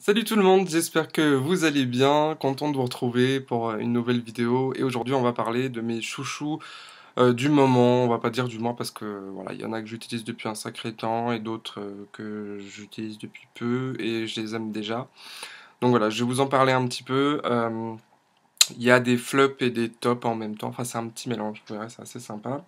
Salut tout le monde, j'espère que vous allez bien, content de vous retrouver pour une nouvelle vidéo et aujourd'hui on va parler de mes chouchous du moment, on va pas dire du mois parce que voilà, il y en a que j'utilise depuis un sacré temps et d'autres que j'utilise depuis peu et je les aime déjà. Donc voilà, je vais vous en parler un petit peu. Il y a des flops et des tops en même temps, enfin c'est un petit mélange, vous verrez, c'est assez sympa.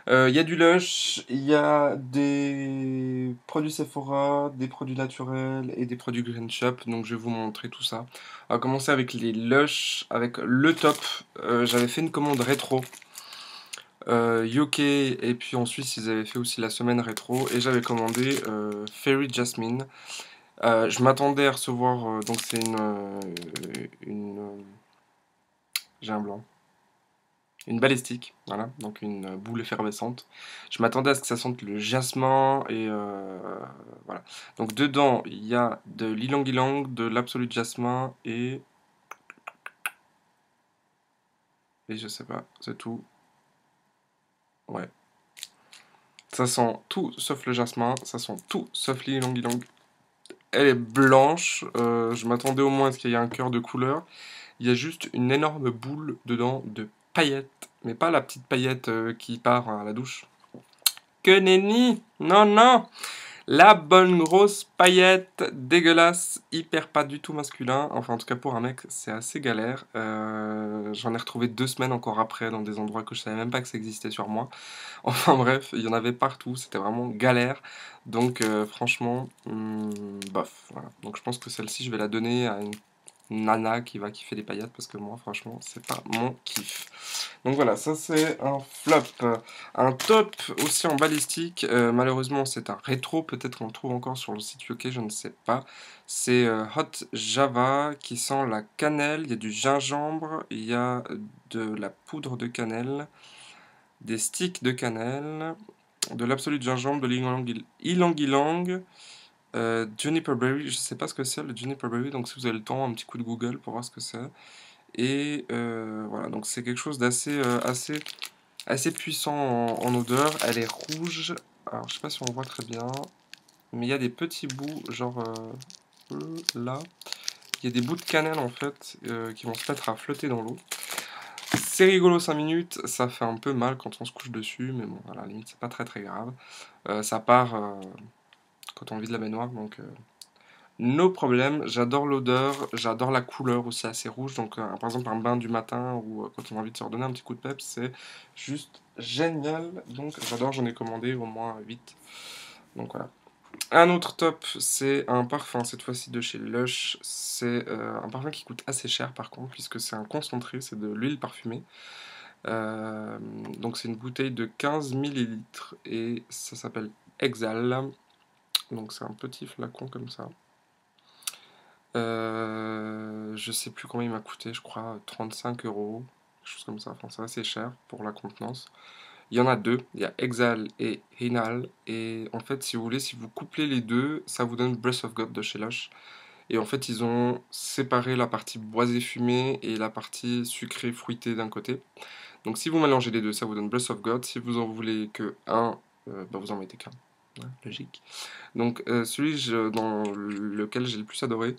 Il y a du Lush, il y a des produits Sephora, des produits naturels et des produits Green Shop. Donc je vais vous montrer tout ça. On va commencer avec les Lush, avec le top. J'avais fait une commande rétro. UK et puis en Suisse ils avaient fait aussi la semaine rétro et j'avais commandé Fairy Jasmine. Je m'attendais à recevoir donc c'est j'ai un blanc. Une balistique, voilà, donc une boule effervescente. Je m'attendais à ce que ça sente le jasmin et voilà. Donc dedans, il y a de l'ylang-ylang, de l'absolu jasmin et je sais pas, c'est tout. Ouais. Ça sent tout sauf le jasmin, ça sent tout sauf l'ylang-ylang. Elle est blanche, je m'attendais au moins à ce qu'il y ait un cœur de couleur. Il y a juste une énorme boule dedans de paillettes, mais pas la petite paillette qui part à la douche. Que nenni! Non, non! La bonne grosse paillette dégueulasse, hyper pas du tout masculin. Enfin, en tout cas pour un mec, c'est assez galère. J'en ai retrouvé 2 semaines encore après dans des endroits que je savais même pas que ça existait sur moi. Enfin bref, il y en avait partout, c'était vraiment galère. Donc franchement, bof. Voilà. Donc je pense que celle-ci, je vais la donner à une nana qui va kiffer les paillettes parce que moi, franchement, c'est pas mon kiff. Donc voilà, ça c'est un flop. Un top aussi en balistique. Malheureusement, c'est un rétro. Peut-être qu'on le trouve encore sur le site UK, je ne sais pas. C'est Hot Java qui sent la cannelle. Il y a du gingembre, il y a de la poudre de cannelle, des sticks de cannelle, de l'absolu de gingembre, de l'ylang-ylang. Juniper Berry, je sais pas ce que c'est le Juniper Berry, donc si vous avez le temps, un petit coup de Google pour voir ce que c'est. Et voilà, donc c'est quelque chose d'assez assez puissant en odeur. Elle est rouge, alors je sais pas si on voit très bien, mais il y a des petits bouts, genre là, il y a des bouts de cannelle en fait qui vont se mettre à flotter dans l'eau. C'est rigolo 5 minutes, ça fait un peu mal quand on se couche dessus, mais bon, à la limite, c'est pas très très grave. Ça part quand on vide la baignoire, donc no problème, j'adore l'odeur, j'adore la couleur aussi assez rouge. Donc, par exemple, un bain du matin ou quand on a envie de se redonner un petit coup de peps, c'est juste génial. Donc, j'adore, j'en ai commandé au moins 8. Donc, voilà. Un autre top, c'est un parfum, cette fois-ci de chez Lush. C'est un parfum qui coûte assez cher par contre, puisque c'est un concentré, c'est de l'huile parfumée. Euh, donc, c'est une bouteille de 15 millilitres et ça s'appelle Exhale. Donc, c'est un petit flacon comme ça. Je sais plus combien il m'a coûté, je crois 35 euros, quelque chose comme ça. Enfin, c'est assez cher pour la contenance. Il y en a deux, il y a Exhale et Hinal. Et en fait, si vous voulez, si vous couplez les deux, ça vous donne Breath of God de chez Lush. Et en fait, ils ont séparé la partie boisée fumée et la partie sucrée fruitée d'un côté. Donc, si vous mélangez les deux, ça vous donne Breath of God. Si vous en voulez que un, bah, vous en mettez qu'un. Ouais, logique. Donc, dans lequel j'ai le plus adoré,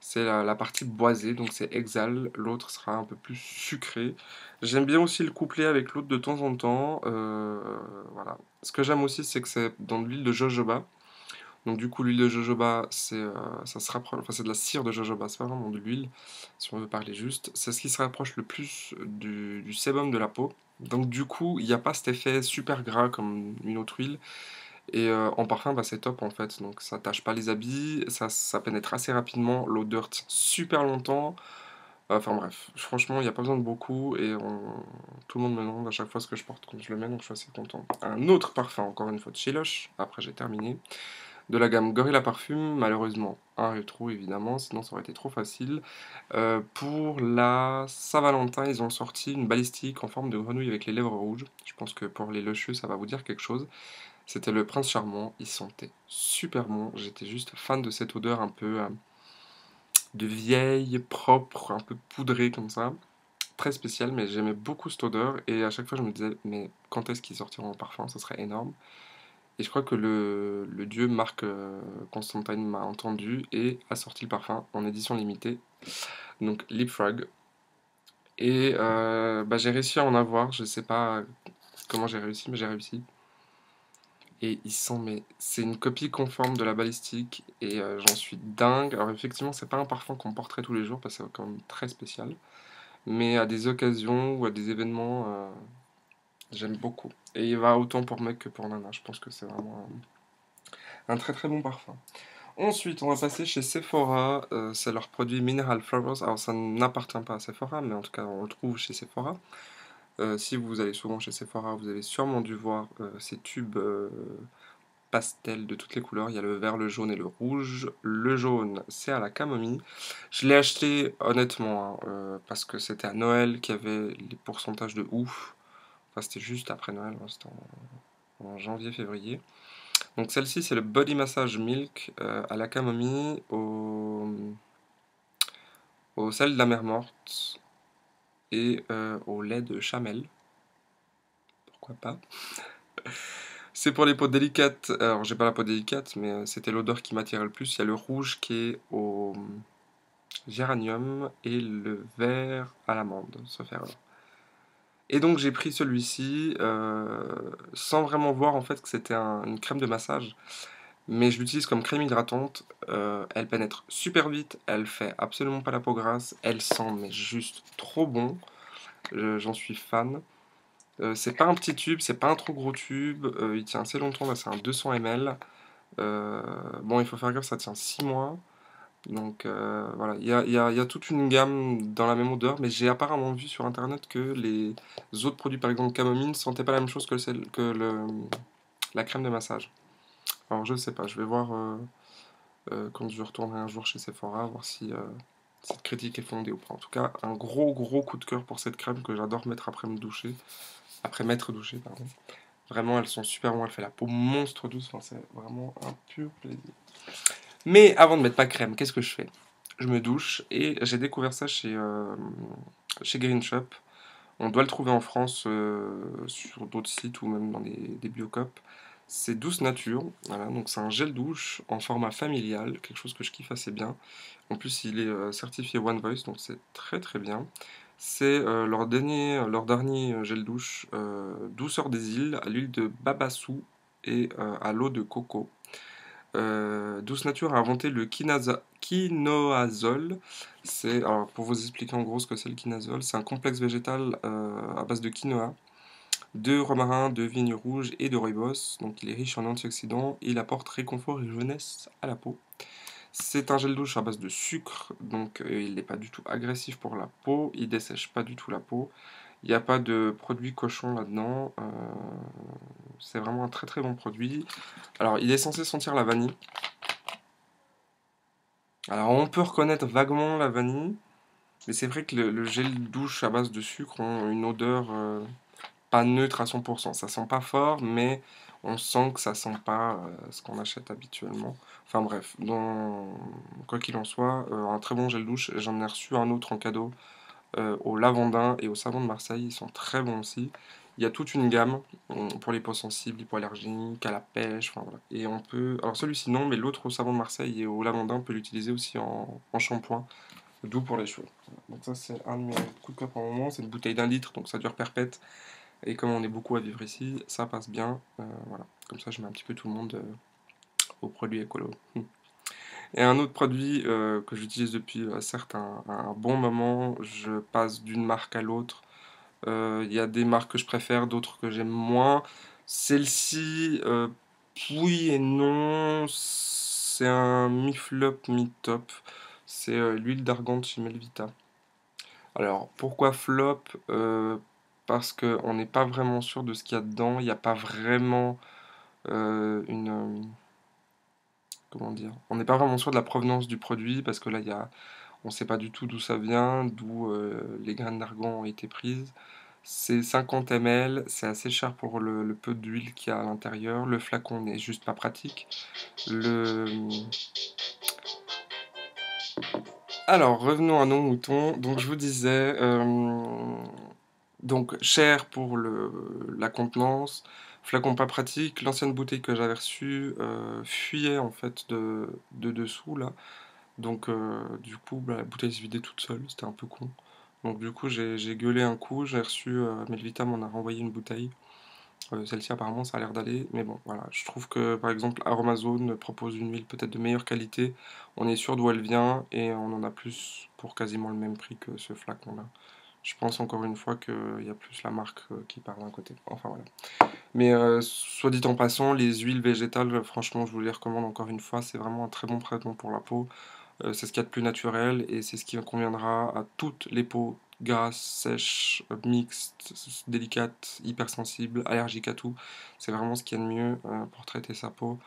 c'est la partie boisée, donc c'est Exhale, l'autre sera un peu plus sucré. J'aime bien aussi le coupler avec l'autre de temps en temps. Voilà. Ce que j'aime aussi, c'est que c'est dans de l'huile de jojoba. Donc du coup, l'huile de jojoba, ça se rapproche, enfin c'est de la cire de jojoba, c'est pas vraiment de l'huile, si on veut parler juste. C'est ce qui se rapproche le plus du sébum de la peau. Donc du coup, il n'y a pas cet effet super gras comme une autre huile. Et en parfum, bah, c'est top en fait. Donc ça tâche pas les habits, ça pénètre assez rapidement, l'odeur tient super longtemps. Enfin bref, franchement, il n'y a pas besoin de beaucoup et tout le monde me demande à chaque fois ce que je porte quand je le mets, donc je suis assez content. Un autre parfum, encore une fois de chez Lush, après j'ai terminé, de la gamme Gorilla Parfum, malheureusement un rétro évidemment, sinon ça aurait été trop facile. Pour la Saint-Valentin, ils ont sorti une balistique en forme de grenouille avec les lèvres rouges. Je pense que pour les Lusheux, ça va vous dire quelque chose. C'était le Prince Charmant, il sentait super bon, j'étais juste fan de cette odeur un peu de vieille, propre, un peu poudrée comme ça. Très spécial, mais j'aimais beaucoup cette odeur et à chaque fois je me disais, mais quand est-ce qu'ils sortiront en parfum, ça serait énorme. Et je crois que le dieu Marc Constantine m'a entendu et a sorti le parfum en édition limitée, donc Leapfrog. Et bah, j'ai réussi à en avoir, je sais pas comment j'ai réussi, mais j'ai réussi. Et ils sont, mais c'est une copie conforme de la balistique et j'en suis dingue. Alors effectivement, c'est pas un parfum qu'on porterait tous les jours parce que c'est quand même très spécial. Mais à des occasions ou à des événements, j'aime beaucoup. Et il va autant pour mec que pour nana. Je pense que c'est vraiment un très très bon parfum. Ensuite, on va passer chez Sephora. C'est leur produit Mineral Flowers. Alors ça n'appartient pas à Sephora, mais en tout cas on le trouve chez Sephora. Si vous allez souvent chez Sephora, vous avez sûrement dû voir ces tubes pastel de toutes les couleurs. Il y a le vert, le jaune et le rouge. Le jaune, c'est à la camomille. Je l'ai acheté honnêtement parce que c'était à Noël qu'il y avait les pourcentages de ouf. Enfin, c'était juste après Noël, hein, c'était en janvier-février. Donc celle-ci, c'est le Body Massage Milk à la camomille, au sel de la mer morte et au lait de chamel. Pourquoi pas? C'est pour les peaux délicates. Alors, j'ai pas la peau délicate, mais c'était l'odeur qui m'attirait le plus. Il y a le rouge qui est au géranium et le vert à l'amande, sauf erreur. Et donc, j'ai pris celui-ci sans vraiment voir en fait que c'était une crème de massage. Mais je l'utilise comme crème hydratante. Elle pénètre super vite. Elle fait absolument pas la peau grasse. Elle sent mais juste trop bon. J'en suis fan. C'est pas un petit tube, c'est pas un trop gros tube. Il tient assez longtemps. Là, c'est un 200 ml. Bon, il faut faire gaffe, ça tient 6 mois. Donc voilà, il y a toute une gamme dans la même odeur, mais j'ai apparemment vu sur internet que les autres produits, par exemple camomille, ne sentaient pas la même chose que la crème de massage. Alors je sais pas, je vais voir quand je retournerai un jour chez Sephora, voir si cette critique est fondée ou pas. En tout cas, un gros gros coup de cœur pour cette crème que j'adore mettre après me doucher, après m'être douché, pardon. Vraiment, elles sont super bonnes, elle fait la peau monstre douce, enfin, c'est vraiment un pur plaisir. Mais avant de mettre ma crème, qu'est-ce que je fais? Je me douche et j'ai découvert ça chez Green Shop. On doit le trouver en France sur d'autres sites ou même dans des Biocop. C'est Douce Nature, voilà, donc c'est un gel douche en format familial, quelque chose que je kiffe assez bien. En plus, il est certifié One Voice, donc c'est très très bien. C'est leur dernier gel douche, douceur des îles, à l'huile de babassou et à l'eau de coco. Douce Nature a inventé le quinoazole. Alors, pour vous expliquer en gros ce que c'est le quinazole, c'est un complexe végétal à base de quinoa, de romarin, de vigne rouge et de rooibos. Donc il est riche en antioxydants et il apporte réconfort et jeunesse à la peau. C'est un gel douche à base de sucre, donc il n'est pas du tout agressif pour la peau, il dessèche pas du tout la peau. Il n'y a pas de produit cochon là-dedans. C'est vraiment un très très bon produit. Alors il est censé sentir la vanille. Alors on peut reconnaître vaguement la vanille, mais c'est vrai que le gel douche à base de sucre ont une odeur pas neutre à 100%. Ça sent pas fort, mais on sent que ça sent pas ce qu'on achète habituellement. Enfin bref, quoi qu'il en soit, un très bon gel douche. J'en ai reçu un autre en cadeau au lavandin et au savon de Marseille. Ils sont très bons aussi. Il y a toute une gamme pour les peaux sensibles, les peaux allergiques, à la pêche. Enfin, voilà. Et on peut. Alors celui-ci non, mais l'autre au savon de Marseille et au lavandin, on peut l'utiliser aussi en shampoing, doux pour les cheveux. Voilà. Donc ça c'est un de mes coups de cœur pour le moment. C'est une bouteille d'un litre, donc ça dure perpète. Et comme on est beaucoup à vivre ici, ça passe bien. Voilà. Comme ça, je mets un petit peu tout le monde au produit écolo. Et un autre produit que j'utilise depuis certes un bon moment, je passe d'une marque à l'autre. Il y a des marques que je préfère, d'autres que j'aime moins. Celle-ci, oui et non, c'est un mi-flop, mi-top. C'est l'huile d'argan de chez Melvita. Alors, pourquoi flop? Parce qu'on n'est pas vraiment sûr de ce qu'il y a dedans. Il n'y a pas vraiment comment dire? On n'est pas vraiment sûr de la provenance du produit parce que là, on ne sait pas du tout d'où ça vient, d'où les graines d'argan ont été prises. C'est 50 ml, c'est assez cher pour le peu d'huile qu'il y a à l'intérieur. Le flacon n'est juste pas pratique. Le... Alors, revenons à nos moutons. Donc, je vous disais, donc cher pour la contenance, Flacon pas pratique, l'ancienne bouteille que j'avais reçue fuyait en fait de dessous là. Donc du coup bah, la bouteille se vidait toute seule, c'était un peu con. Donc du coup j'ai gueulé un coup, j'ai reçu, Melvita m'en a renvoyé une bouteille. Celle-ci apparemment ça a l'air d'aller, mais bon voilà, je trouve que par exemple Aromazone propose une huile peut-être de meilleure qualité, on est sûr d'où elle vient et on en a plus pour quasiment le même prix que ce flacon là. Je pense encore une fois qu'il y a plus la marque qui parle d'un côté, enfin voilà. Mais soit dit en passant, les huiles végétales, franchement je vous les recommande encore une fois, c'est vraiment un très bon traitement pour la peau. C'est ce qu'il y a de plus naturel et c'est ce qui conviendra à toutes les peaux grasses, sèches, mixtes, délicates, hypersensibles, allergiques à tout. C'est vraiment ce qu'il y a de mieux pour traiter sa peau.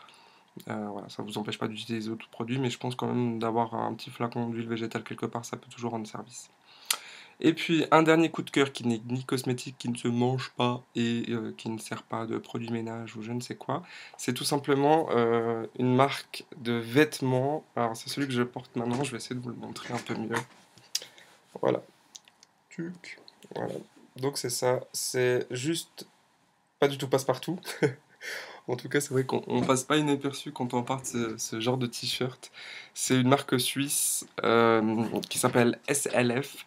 Voilà, ça ne vous empêche pas d'utiliser d'autres produits, mais je pense quand même d'avoir un petit flacon d'huile végétale quelque part, ça peut toujours rendre service. Et puis un dernier coup de cœur qui n'est ni cosmétique, qui ne se mange pas et qui ne sert pas de produit ménage ou je ne sais quoi, c'est tout simplement une marque de vêtements. Alors c'est celui que je porte maintenant, je vais essayer de vous le montrer un peu mieux. Voilà. Tuc. Voilà. Donc c'est ça, c'est juste pas du tout passe-partout. En tout cas, c'est vrai qu'on passe pas inaperçu quand on porte ce genre de t-shirt. C'est une marque suisse qui s'appelle SLF.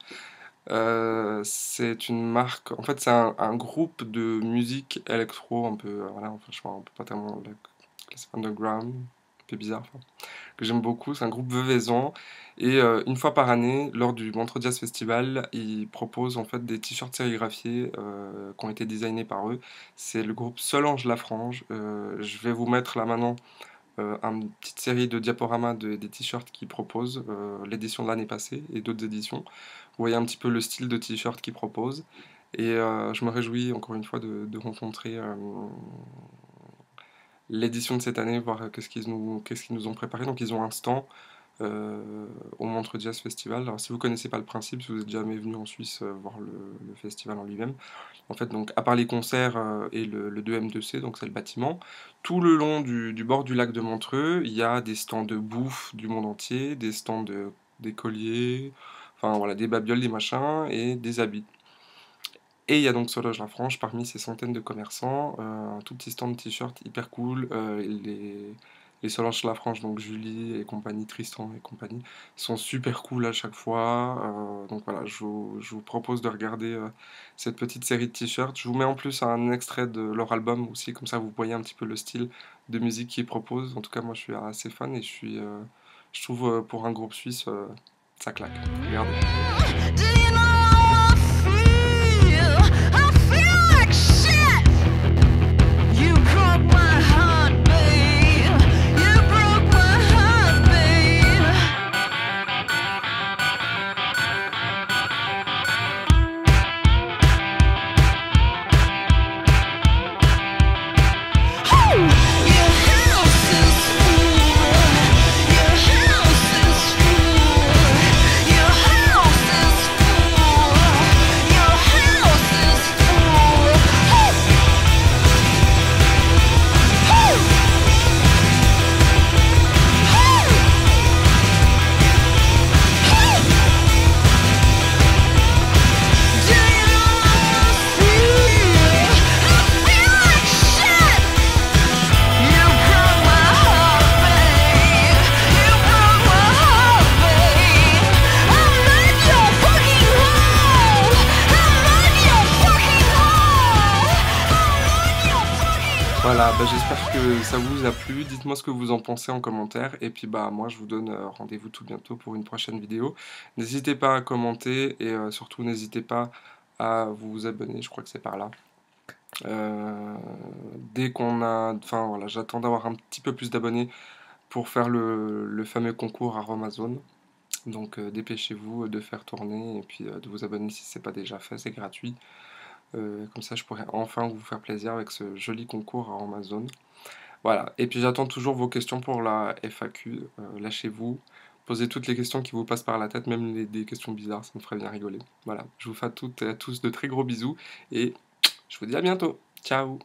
C'est une marque, en fait c'est un groupe de musique électro un peu, voilà, enfin je crois un peu pas tellement classe underground, un peu bizarre, enfin, que j'aime beaucoup, c'est un groupe veuvaisant, et une fois par année, lors du Montreux Jazz Festival, ils proposent en fait des t-shirts sérigraphiés qui ont été designés par eux, c'est le groupe Solange Lafrange, je vais vous mettre là maintenant une petite série de diaporamas des t-shirts qu'ils proposent, l'édition de l'année passée et d'autres éditions. Vous voyez un petit peu le style de t-shirt qu'ils proposent. Et je me réjouis encore une fois de rencontrer l'édition de cette année, voir qu'est-ce qu'ils nous ont préparé. Donc ils ont un stand au Montreux Jazz Festival. Alors si vous connaissez pas le principe, si vous êtes jamais venu en Suisse voir le festival en lui-même, en fait donc à part les concerts et le 2M2C, donc c'est le bâtiment, tout le long du bord du lac de Montreux, il y a des stands de bouffe du monde entier, des stands des colliers, enfin voilà, des babioles, des machins et des habits. Et il y a donc Solange Lafrange parmi ces centaines de commerçants, un tout petit stand de t-shirts hyper cool. Les Solange Lafrange, donc Julie et compagnie, Tristan et compagnie, sont super cool à chaque fois. Donc voilà, je vous propose de regarder cette petite série de t-shirts. Je vous mets en plus un extrait de leur album aussi, comme ça vous voyez un petit peu le style de musique qu'ils proposent. En tout cas, moi je suis assez fan et je trouve pour un groupe suisse, ça claque. Regardez. Voilà, bah, j'espère que ça vous a plu. Dites-moi ce que vous en pensez en commentaire. Et puis bah moi je vous donne rendez-vous tout bientôt pour une prochaine vidéo. N'hésitez pas à commenter et surtout n'hésitez pas à vous abonner, je crois que c'est par là. Dès qu'on a... Enfin voilà, j'attends d'avoir un petit peu plus d'abonnés pour faire le fameux concours à Amazon. Donc dépêchez-vous de faire tourner et puis de vous abonner si ce n'est pas déjà fait, c'est gratuit. Comme ça je pourrais enfin vous faire plaisir avec ce joli concours à Amazon. Voilà, et puis j'attends toujours vos questions pour la FAQ, lâchez-vous, posez toutes les questions qui vous passent par la tête, même des questions bizarres, ça me ferait bien rigoler. Voilà, je vous fais à toutes et à tous de très gros bisous, et je vous dis à bientôt, ciao!